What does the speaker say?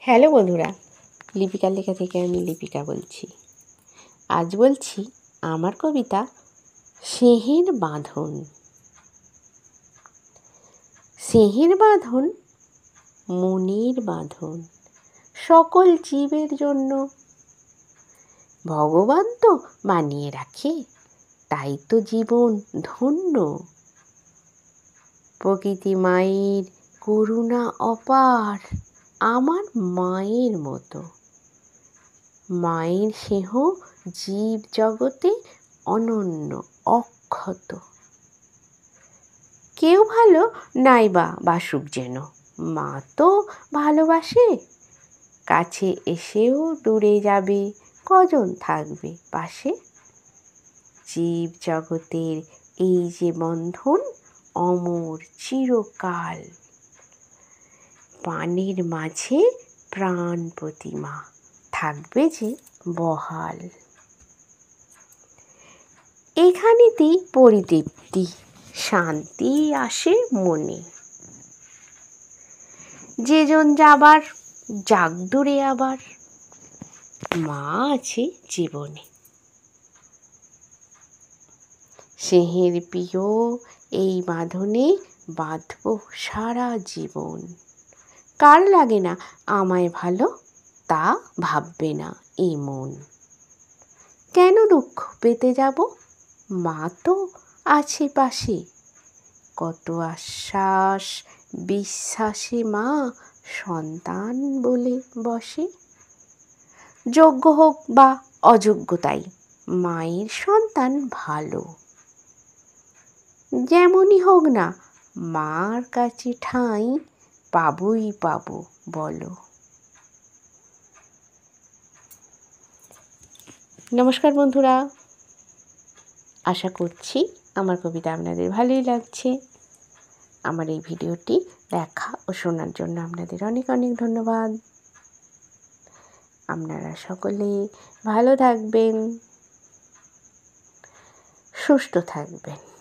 Hello বন্ধুরা, লিপিকার লেখা থেকে আমি লিপিকা বলছি। আজ বলছি আমার কবিতা স্নেহের বাঁধন। স্নেহের বাঁধন মনের বাঁধন, সকল জীবের জন্য। ভগবান তো বানিয়ে রাখে, তাই তো জীবন ধন্য। প্রকৃতি মায়ের করুণা অপার, আমার মায়ের মতো। মায়ের স্নেহ জীব জগতে অনন্য অক্ষত। কেউ ভালো নাই বা বাসুক যেন, মা তো ভালোবাসে। কাছে এসেও দূরে যাবে, কজন থাকবে পাশে। জীব জগতের এই যে বন্ধন, অমর চিরকাল। প্রাণের মাঝে প্রাণ প্রতিমা, থাকবে যে বহাল। এখানেতেই পরিতৃপ্তি, শান্তি আসে মনে। যেজন যাবার যাক দূরে, আবার মা আছে জীবনে। স্নেহের প্রিয় এই বাঁধনে বাঁধব সারা জীবন। কার লাগে না আমায় ভালো, তা ভাববে না এ মন। কেন দুঃখ পেতে যাব, মা তো আছে পাশে। কত আশ্বাস বিশ্বাসে মা সন্তান বলে বসে। যোগ্য হোক বা অযোগ্য, তাই মায়ের সন্তান ভালো। যেমনই হোক না মার কাছে ঠাঁই, পাবই পাবো বলো। নমস্কার বন্ধুরা, আশা করছি আমার কবিতা আপনাদের ভালোই লাগছে। আমার এই ভিডিওটি দেখা ও শোনার জন্য আপনাদের অনেক অনেক ধন্যবাদ। আপনারা সকলে ভালো থাকবেন, সুস্থ থাকবেন।